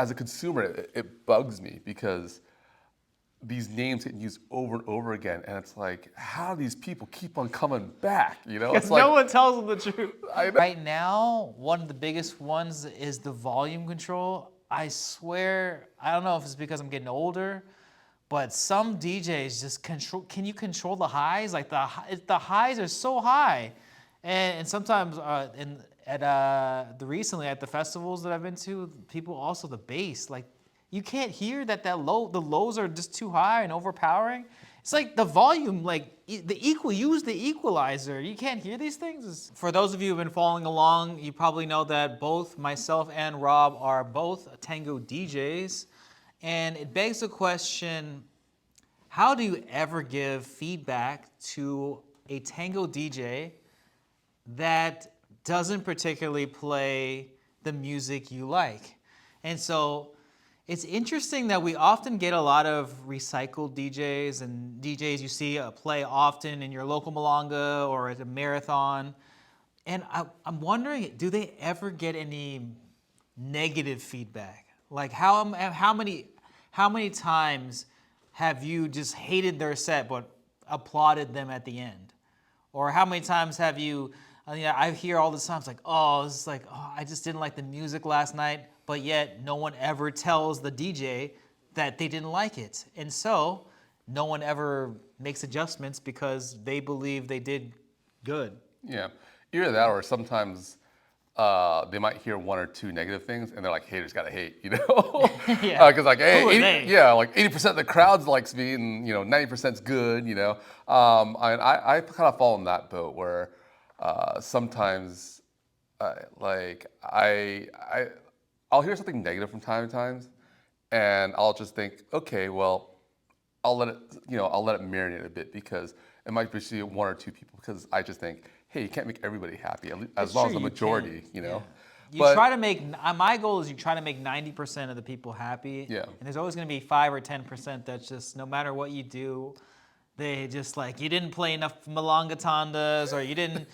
as a consumer, it bugs me because these names get used over and over again, and it's like, how do these people keep on coming back? You know, Because it's like no one tells them the truth. I know. Right now, one of the biggest ones is the volume control. I swear, I don't know if it's because I'm getting older, but some DJs just control. Can you control the highs? Like the highs are so high, and sometimes recently at the festivals that I've been to, people also the bass like. You can't hear that low. The lows are just too high and overpowering. It's like the volume, like use the equalizer. You can't hear these things. For those of you who've been following along, you probably know that both myself and Rob are both Tango DJs. And it begs the question, how do you ever give feedback to a Tango DJ that doesn't particularly play the music you like? And so it's interesting that we often get a lot of recycled DJs and DJs you see play often in your local milonga or at a marathon. And I'm wondering, do they ever get any negative feedback? Like how many times have you just hated their set but applauded them at the end? Or how many times have you, I hear all the time, it's like, I just didn't like the music last night, but yet no one ever tells the DJ that they didn't like it. And so no one ever makes adjustments because they believe they did good. Yeah, either that or sometimes they might hear one or two negative things and they're like, haters gotta hate, you know? Yeah. Because like, hey, Who are they? yeah, like 80% of the crowd likes me and 90% is good, you know? I kind of fall in that boat where sometimes I'll hear something negative from time to time and I'll just think, okay, well, I'll let it marinate a bit because it might be one or two people because I just think, hey, you can't make everybody happy as long as the majority, you know. Yeah. You try to make, my goal is you try to make 90% of the people happy. Yeah. And there's always going to be 5 or 10% that's just, no matter what you do, they just like, you didn't play enough milonga tandas, or you didn't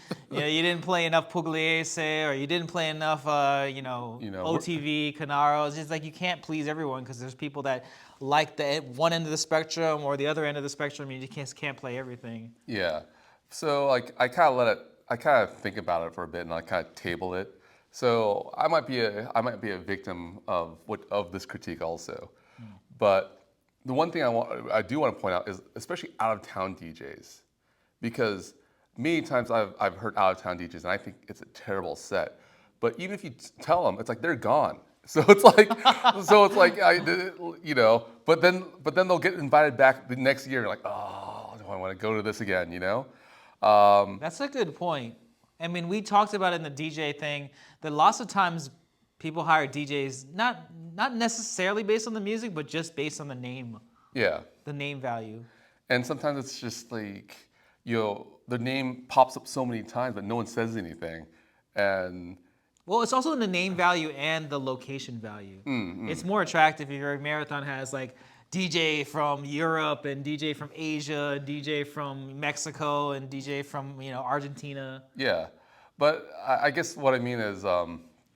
play enough pugliese, or you didn't play enough, OTV, Canaro. It's just like you can't please everyone because there's people that like the one end of the spectrum or the other end of the spectrum. You just can't play everything. Yeah. So like I kind of think about it for a bit and I kind of table it. So I might be a victim of this critique also. But the one thing I do want to point out is especially out of town DJs, because many times I've heard out of town DJs and I think it's a terrible set. But even if you tell them, it's like they're gone. So it's like, But then they'll get invited back the next year. Like, oh, do I want to go to this again? You know. That's a good point. I mean, we talked about it in the DJ thing that lots of times people hire DJs not necessarily based on the music, but just based on the name. Yeah. The name value. And sometimes it's just like, the name pops up so many times, but no one says anything. And well, it's also in the name value and the location value. It's more attractive if your marathon has like DJ from Europe and DJ from Asia, and DJ from Mexico and DJ from Argentina. Yeah, but I guess what I mean is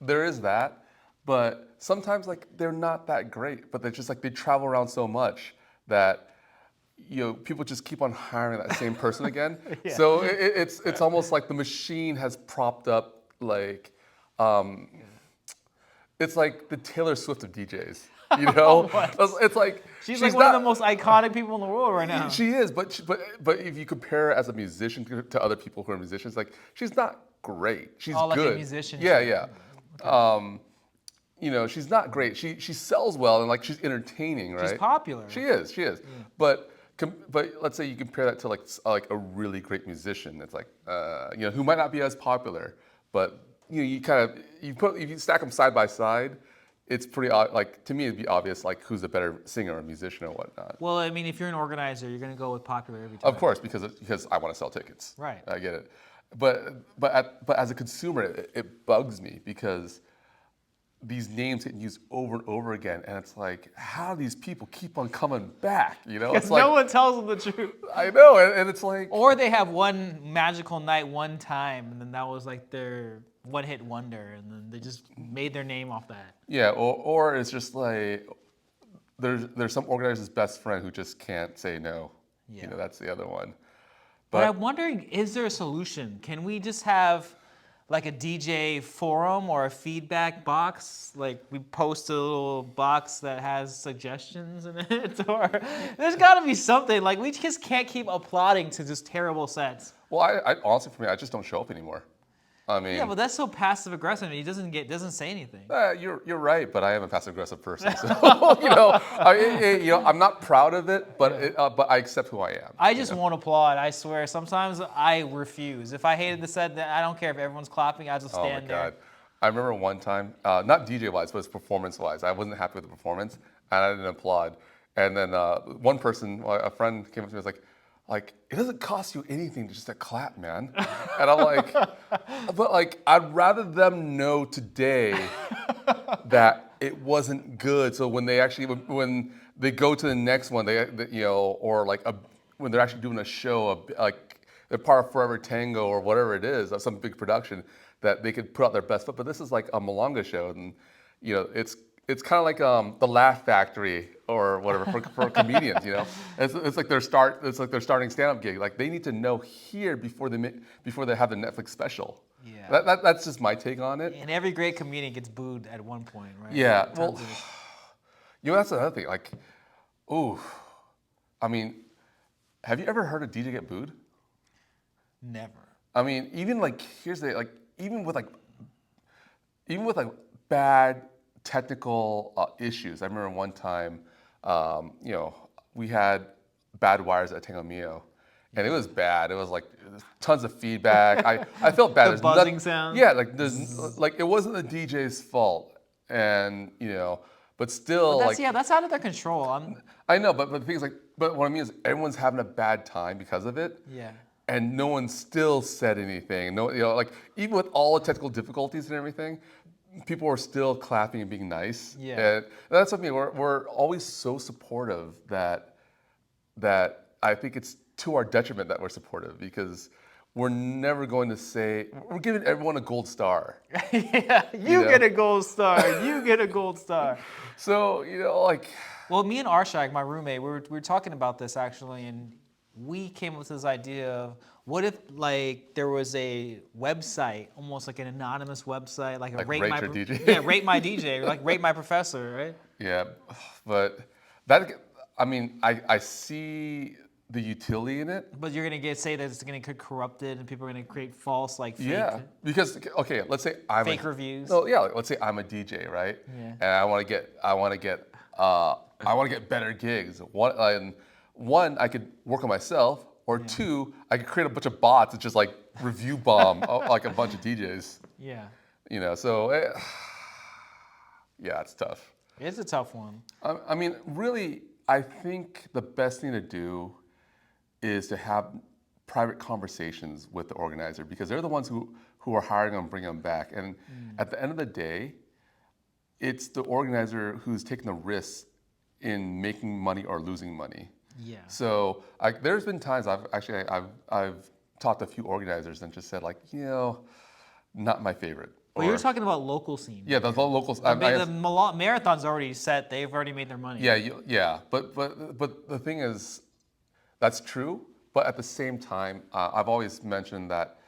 there is that, but sometimes like they're not that great, but they're just like they travel around so much that people just keep on hiring that same person again. Yeah. So it's almost like the machine has propped up like it's like the Taylor Swift of DJs. It's like she's like one of the most iconic people in the world right now. She is, but if you compare her as a musician to other people who are musicians, like she's not great. She's good. Like a musician. Yeah. Okay. She's not great. She sells well and like she's entertaining, right? She's popular. She is. Yeah. But let's say you compare that to like a really great musician. It's like who might not be as popular, but if you stack them side by side, it's pretty like to me it'd be obvious like who's a better singer or musician or whatnot. Well, I mean, if you're an organizer, you're going to go with popular every time. Of course, because I want to sell tickets. Right. I get it, but as a consumer, it bugs me because these names getting used over and over again, and it's like, how do these people keep on coming back? You know, it's Because like no one tells them the truth. I know, and it's like, Or they have one magical night one time, and then that was like their one-hit wonder, and then they just made their name off that. yeah, or it's just like there's some organizer's best friend who just can't say no. Yeah. You know, that's the other one. But I'm wondering, is there a solution? Can we just have like a DJ forum or a feedback box? Like we post a little box that has suggestions in it? Or there's got to be something. Like we just can't keep applauding to just terrible sets. Well, I honestly, for me, I just don't show up anymore. I mean, Yeah, but that's so passive aggressive. He doesn't say anything. you're right, but I am a passive aggressive person, so I'm not proud of it, but but I accept who I am. I just won't applaud. I swear. Sometimes I refuse. If I hated the set, then I don't care if everyone's clapping. I just stand there. Oh my God. I remember one time, not DJ wise, but it's performance wise. I wasn't happy with the performance, and I didn't applaud. And then one person, a friend, came up to me and was like, it doesn't cost you anything to just to clap, man. And I'm like, but like, I'd rather them know today that it wasn't good. So when they actually, when they go to the next one, or like when they're actually doing a show, like they're part of Forever Tango or whatever it is, some big production, that they could put out their best foot. But this is like a milonga show, and it's kind of like the Laugh Factory or whatever for comedians. It's like their starting stand-up gig. Like they need to know here before they have the Netflix special. Yeah. That's just my take on it. And every great comedian gets booed at one point, right? Yeah. Well, that's another thing. Like, I mean, have you ever heard a DJ get booed? Never. I mean, even like even with bad technical issues. I remember one time, we had bad wires at Tango Mio, and it was bad. It was like tons of feedback. I felt bad. The buzzing sound. Yeah, it wasn't the DJ's fault, and but still that's out of their control. I know, but the thing is but what I mean is everyone's having a bad time because of it. Yeah. And no one still said anything. No, even with all the technical difficulties and everything, people are still clapping and being nice. Yeah. And that's something we're always so supportive that I think it's to our detriment that we're supportive, because we're never going to say we're giving everyone a gold star. Yeah, you get a gold star. You get a gold star. So Well, me and Arshak, my roommate, we were talking about this actually, and we came up with this idea of what if like there was a website, almost like an anonymous website, like a rate your DJ. Yeah, rate my DJ, or like rate my professor, right? Yeah, but I see the utility in it. But you're gonna say that it's gonna get corrupted and people are gonna create false fake. Yeah, because let's say I'm fake reviews. No, yeah, let's say I'm a DJ, right? Yeah. And I want to get better gigs. One, I could work on myself, or two, I could create a bunch of bots that just like review bomb like a bunch of DJs. Yeah. So it's tough. It's a tough one. I mean, really, I think the best thing to do is to have private conversations with the organizer, because they're the ones who are hiring them and bringing them back. And at the end of the day, it's the organizer who's taking the risks in making money or losing money. Yeah. So there's been times I've talked to a few organizers and just said not my favorite. Well, you're talking about local scene. Yeah, the locals. The marathon's already set. They've already made their money. Yeah. But the thing is, that's true. But at the same time, I've always mentioned that,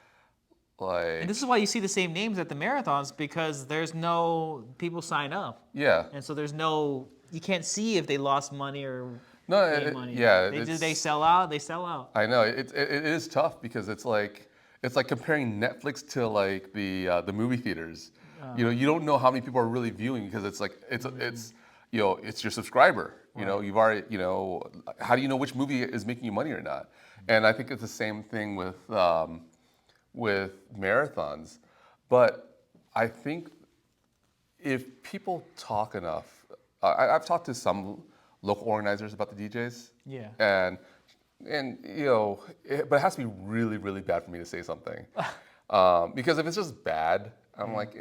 and this is why you see the same names at the marathons, because there's no people sign up. Yeah. And so you can't see if they lost money or made money. Yeah. They sell out. They sell out. I know it is tough, because it's like comparing Netflix to like the movie theaters. You don't know how many people are really viewing, because it's your subscriber. Right. You've already how do you know which movie is making you money or not? And I think it's the same thing with marathons. But I think if people talk enough, I've talked to some local organizers about the DJs. Yeah. And but it has to be really, really bad for me to say something. Because if it's just bad, I'm like,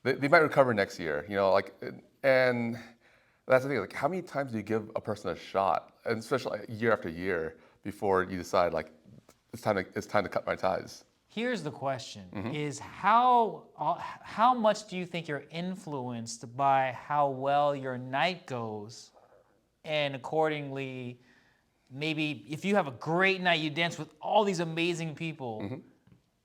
they might recover next year. Like, and that's the thing. Like, how many times do you give a person a shot, and especially like, year after year, before you decide like it's time to cut my ties? Here's the question: is how much do you think you're influenced by how well your night goes, and accordingly, maybe if you have a great night, you dance with all these amazing people.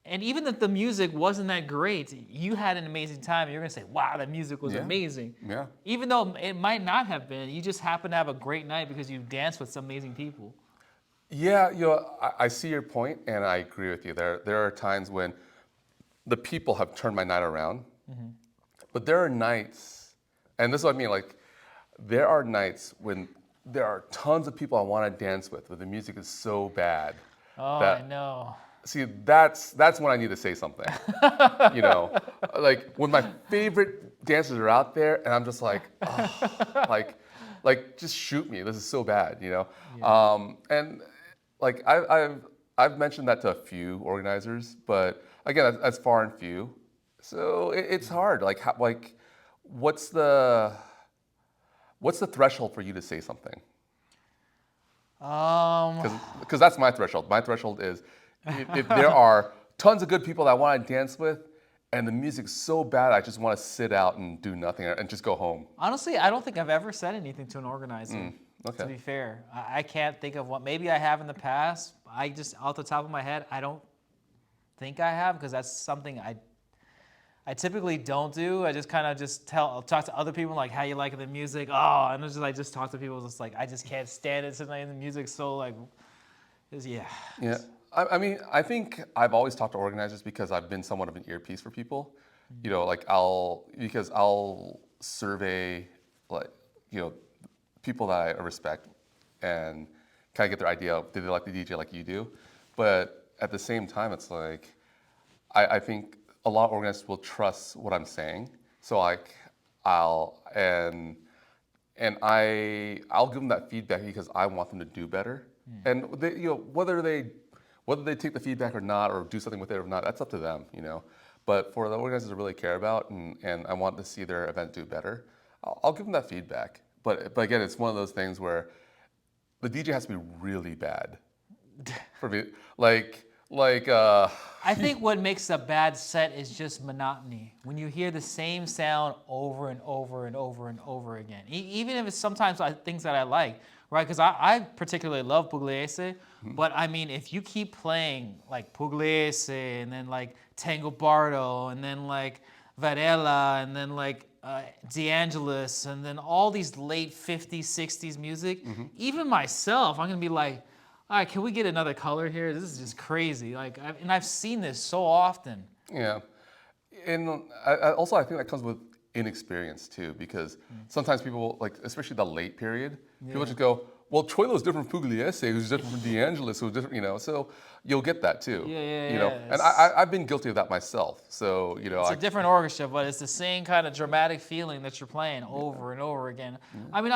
And even if the music wasn't that great, you had an amazing time. And you're gonna say, "Wow, that music was amazing." Yeah. Even though it might not have been, you just happen to have a great night because you danced with some amazing people. Yeah, I see your point, and I agree with you. There are times when the people have turned my night around, but there are nights, and this is what I mean. Like, there are nights when there are tons of people I want to dance with, but the music is so bad. Oh, that, I know. See, that's when I need to say something. Like when my favorite dancers are out there, and I'm just like, oh, like just shoot me. This is so bad, And like I've mentioned that to a few organizers, but again, that's far and few. So it's hard. Like what's the threshold for you to say something? Because that's my threshold. My threshold is if there are tons of good people that I want to dance with, and the music's so bad, I just want to sit out and do nothing and just go home. Honestly, I don't think I've ever said anything to an organizer. Okay. To be fair, I can't think of one. Maybe I have in the past. I just, off the top of my head, I don't think I have, because that's something I typically don't do. I just kind of talk to other people like, how you like the music? Oh, and it's just just talk to people. Just like, I just can't stand it tonight. And the music's so like, yeah. Yeah. I mean, I think I've always talked to organizers because I've been somewhat of an earpiece for people. Like I'll survey like, people that I respect and kind of get their idea of, do they like the DJ like you do? But at the same time, it's like, I think a lot of organizers will trust what I'm saying. So like I'll give them that feedback because I want them to do better. And they, whether they take the feedback or not, or do something with it or not, that's up to them, But for the organizers to really care about and I want to see their event do better, I'll give them that feedback. But again, it's one of those things where the DJ has to be really bad for me. I think what makes a bad set is just monotony. When you hear the same sound over and over and over and over again, even if it's sometimes things that I like, right? Because I particularly love Pugliese, but I mean, if you keep playing like Pugliese and then like Tango Bardo and then like Varela and then like DeAngelis and then all these late 50s, 60s music, even myself, I'm gonna be like, all right, can we get another color here? This is just crazy. Like, and I've seen this so often. Yeah, and I think that comes with inexperience too, because sometimes people, like especially the late period, people just go, well, Troilo's different from Pugliese, who's different from DeAngelis, who's different, so you'll get that too. And I've been guilty of that myself. So it's a different orchestra, but it's the same kind of dramatic feeling that you're playing over and over again. I mean,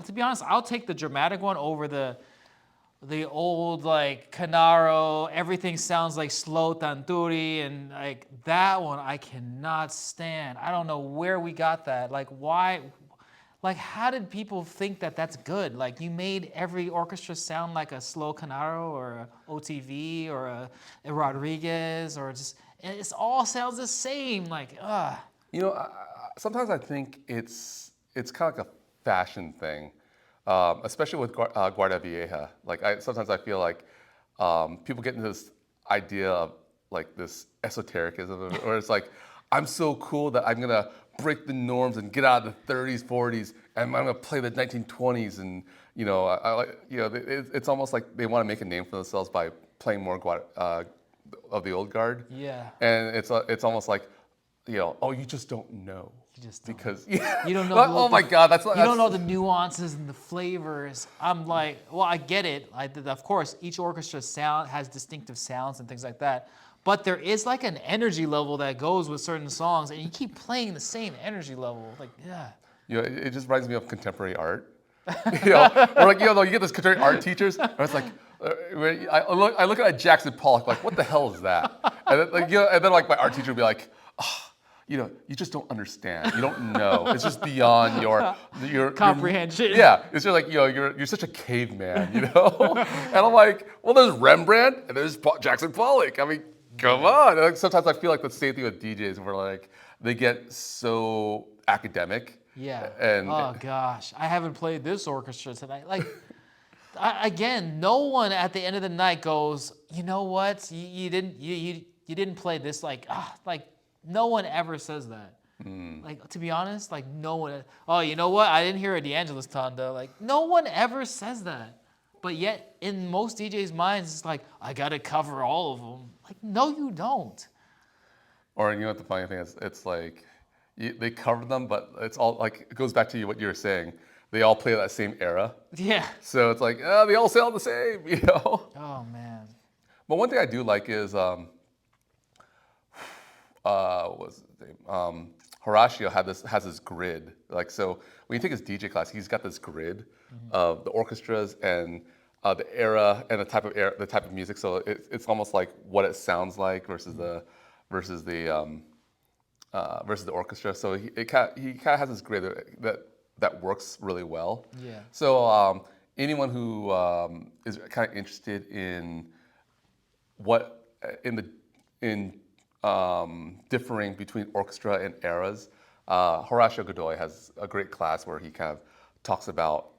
to be honest, I'll take the dramatic one over the old like Canaro, everything sounds like slow tanturi, and like that one I cannot stand. I don't know where we got that. Like why? Like how did people think that that's good? Like you made every orchestra sound like a slow Canaro or a OTV or a Rodriguez or just, and it all sounds the same. Like sometimes I think it's kind of like a fashion thing. Especially with Guardia Vieja. Like sometimes I feel like people get into this idea of like this esotericism, or it's like, I'm so cool that I'm gonna break the norms and get out of the 30s, 40s, and I'm gonna play the 1920s, and it's almost like they want to make a name for themselves by playing more of the old guard. Yeah. And it's almost like, oh, you just don't know. Because you don't know. Oh my God, you don't know the nuances and the flavors. I'm like, well, I get it. Of course, each orchestra sound has distinctive sounds and things like that. But there is like an energy level that goes with certain songs, and you keep playing the same energy level. Like, yeah. It just reminds me of contemporary art. Or like you get those contemporary art teachers, and it's like, I look at Jackson Pollock like, what the hell is that? And then, and then like my art teacher would be like, oh, you just don't understand. You don't know. It's just beyond your Comprehension. Yeah, it's just like you're such a caveman, And I'm like, well, there's Rembrandt and there's Jackson Pollock. I mean, come on. Like, sometimes I feel like the same thing with DJs, where like they get so academic. Yeah. And oh gosh, I haven't played this orchestra tonight. Like, again, no one at the end of the night goes, you know what? You didn't play this. Like no one ever says that. Like, to be honest, like no one. Oh, you know what? I didn't hear a DeAngelis tanda. Like, no one ever says that. But yet, in most DJs' minds, it's like, I gotta cover all of them. Like, no, you don't. Or you know what the funny thing is? It's like they cover them, but it's all like it goes back to what you were saying. They all play that same era. Yeah. So it's like, they all sound the same, Oh man. But one thing I do like is what's his name? Horatio has this grid. Like, so when you take his DJ class, he's got this grid of the orchestras and the era and the type of music. So it's almost like what it sounds like versus the orchestra. So he kind of has this grid that works really well. Yeah. So anyone who is kind of interested in differing between orchestra and eras, Horatio Godoy has a great class where he kind of talks about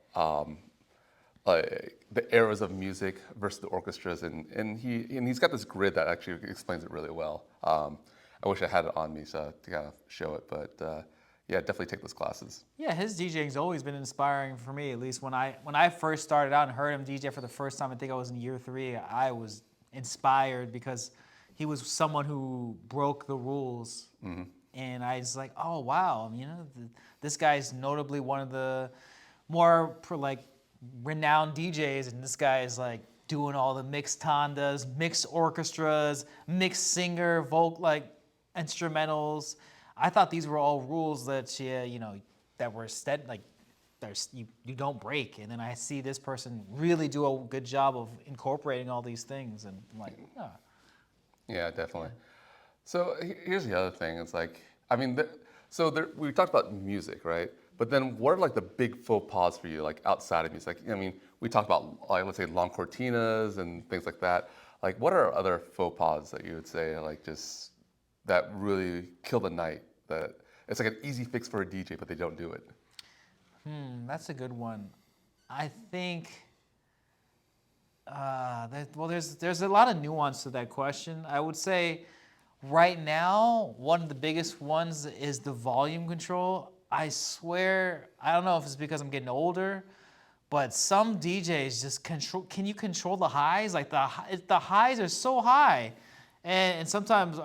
the eras of music versus the orchestras, and he's got this grid that actually explains it really well. I wish I had it on me to kind of show it, but yeah, definitely take those classes. Yeah, his DJing's always been inspiring for me. At least when I first started out and heard him DJ for the first time, I think I was in year 3. I was inspired because he was someone who broke the rules, and I was like, oh wow, this guy's notably one of the more renowned DJs, and this guy is like doing all the mixed tandas, mixed orchestras, mixed singer, instrumentals. I thought these were all rules that that were you don't break. And then I see this person really do a good job of incorporating all these things, and I'm like, oh. Yeah, definitely. So here's the other thing. It's like, we talked about music, right? But then what are like the big faux pas for you, like outside of music? We talked about, like, let's say long cortinas and things like that. Like, what are other faux pas that you would say, like, just that really kill the night? That it's like an easy fix for a DJ, but they don't do it. That's a good one. I think there's a lot of nuance to that question. I would say right now, one of the biggest ones is the volume control. I swear, I don't know if it's because I'm getting older, but some DJs just can you control the highs? Like the highs are so high, and sometimes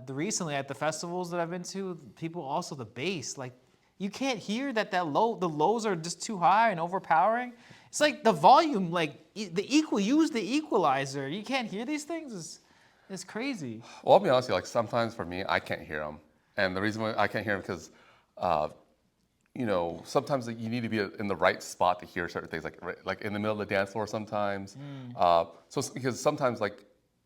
recently at the festivals that I've been to, people also the bass, like you can't hear the lows are just too high and overpowering. It's like the volume, use the equalizer. You can't hear these things. It's crazy. Well, I'll be honest with you, like sometimes for me, I can't hear them. And the reason why I can't hear them because, sometimes you need to be in the right spot to hear certain things, like in the middle of the dance floor sometimes. Because sometimes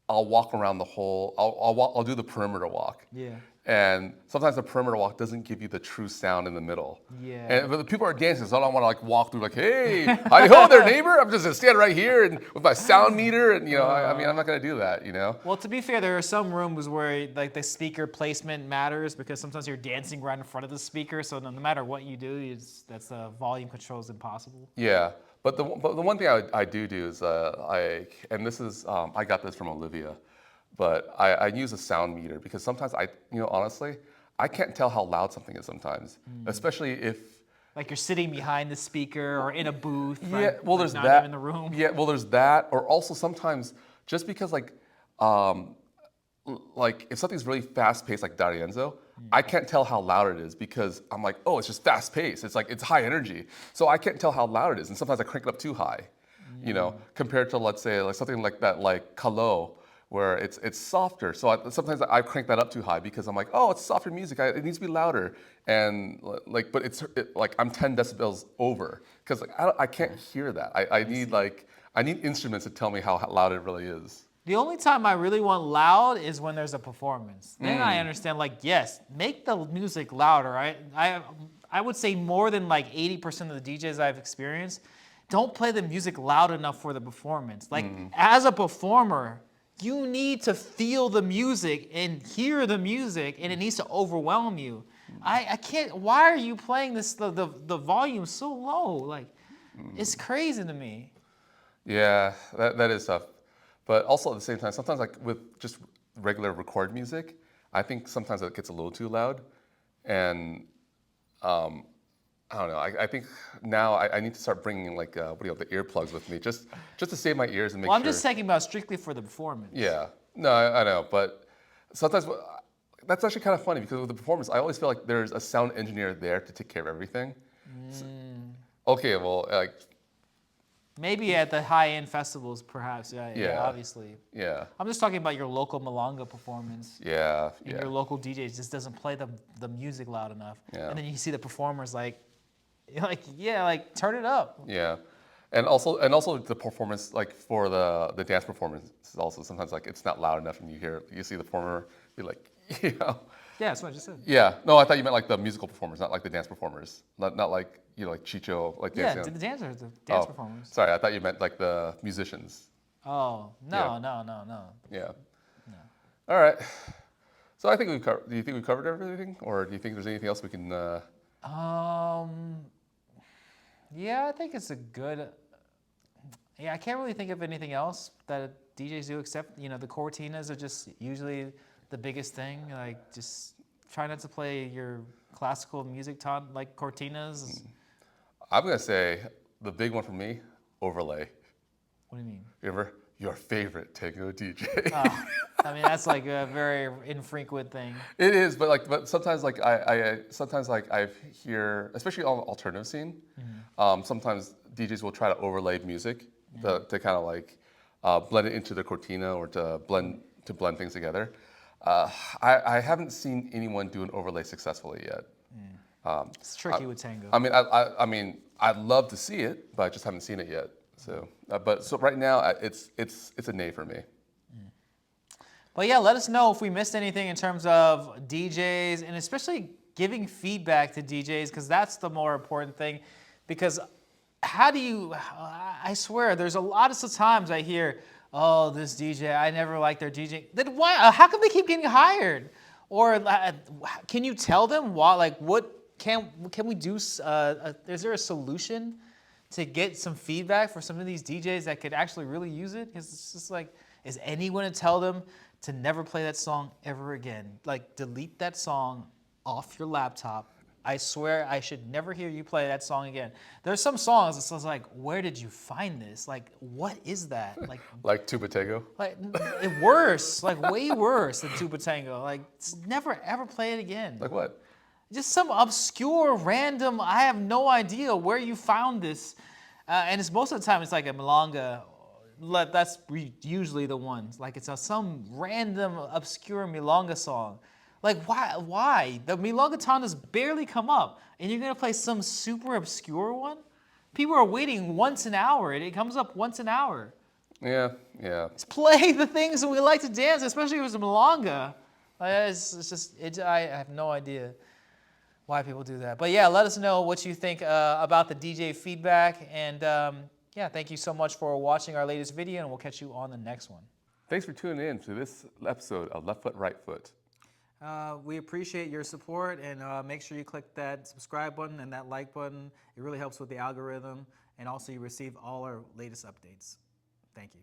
I'll walk around I'll do the perimeter walk. Yeah. And sometimes the perimeter walk doesn't give you the true sound in the middle. Yeah. But the people are dancing, so I don't want to walk through hey, hi ho there, neighbor. I'm just gonna stand right here and with my sound meter, and I'm not gonna do that, Well, to be fair, there are some rooms where the speaker placement matters because sometimes you're dancing right in front of the speaker, so no matter what you do, that's the volume control is impossible. Yeah. But the one thing I do is I got this from Olivia, but I use a sound meter because sometimes honestly, I can't tell how loud something is sometimes, especially if like you're sitting behind the speaker or in a booth. Yeah, right? well, there's not that. Even in the room. Yeah, well, there's that, or also sometimes just because like if something's really fast paced like D'Arienzo, I can't tell how loud it is because I'm like, oh, it's just fast paced. It's high energy, so I can't tell how loud it is, and sometimes I crank it up too high, compared to let's say like something like that like Calo, where it's softer. So sometimes I crank that up too high because I'm like, oh, it's softer music. It needs to be louder, and but I'm 10 decibels over because I can't hear that. I need instruments to tell me how loud it really is. The only time I really want loud is when there's a performance. Then I understand, like, yes, make the music louder. I would say more than like 80% of the DJs I've experienced don't play the music loud enough for the performance. Like, as a performer, you need to feel the music and hear the music, and it needs to overwhelm you. I can't. Why are you playing this? The volume so low? Like, it's crazy to me. Yeah, that is tough. But also at the same time, sometimes like with just regular record music, I think sometimes it gets a little too loud, and I don't know. I think now I need to start bringing like the earplugs with me just to save my ears and make Well, sure. I'm just talking about strictly for the performance. Yeah. No, I know, but sometimes that's actually kind of funny because with the performance, I always feel like there's a sound engineer there to take care of everything. So, okay, well, like. Maybe at the high-end festivals, perhaps. Yeah, obviously. Yeah. I'm just talking about your local milonga performance. Yeah. And your local DJ just doesn't play the music loud enough. Yeah. And then you see the performers like turn it up. Yeah. And also the performance, like for the dance performance, also sometimes like it's not loud enough, and you see the performer be like, Yeah, that's what I just said. Yeah. No, I thought you meant like the musical performers, not like the dance performers, not like like Chicho, like Yeah, dancing. the dancers, the dance performers. Sorry, I thought you meant like the musicians. Oh no. Yeah. No. All right. So I think we've covered. Do you think we've covered everything, or do you think there's anything else we can? Yeah, I think it's a good. Yeah, I can't really think of anything else that DJs do except the cortinas are just usually the biggest thing. Like, just try not to play your classical music like cortinas. I'm gonna say the big one for me, overlay. What do you mean? Remember your favorite Tango DJ? Oh, I mean, that's like a very infrequent thing. It is, but sometimes like I hear, especially on the alternative scene, sometimes DJs will try to overlay music to kind of like blend it into the cortina or to blend things together. I haven't seen anyone do an overlay successfully yet. It's tricky with tango. I mean, I'd love to see it, but I just haven't seen it yet. So, so right now, it's a nay for me. But yeah, let us know if we missed anything in terms of DJs, and especially giving feedback to DJs, because that's the more important thing. Because how do you? I swear, there's a lot of times I hear, "Oh, this DJ, I never liked their DJ." Then why? How come they keep getting hired? Or can you tell them why? Like, what can we do? Is there a solution to get some feedback for some of these DJs that could actually really use it? Because it's just like, is anyone to tell them to never play that song ever again? Like, delete that song off your laptop. I swear I should never hear you play that song again. There's some songs it's just like, where did you find this? Like, what is that? Like Tuba Tango? Like, worse, like way worse than Tuba Tango. Like, never ever play it again. Like what? Just some obscure, random, I have no idea where you found this. And it's most of the time it's like a milonga. That's usually the ones. Like, it's some random, obscure milonga song. Like, why? The milonga tandas barely come up, and you're gonna play some super obscure one? People are waiting once an hour, and it comes up once an hour. Yeah. Let's play the things that we like to dance, especially if it's a milonga. I have no idea why people do that. But yeah, let us know what you think about the DJ feedback, and yeah, thank you so much for watching our latest video, and we'll catch you on the next one. Thanks for tuning in to this episode of Left Foot, Right Foot. We appreciate your support, and make sure you click that subscribe button and that like button. It really helps with the algorithm, and also you receive all our latest updates. Thank you.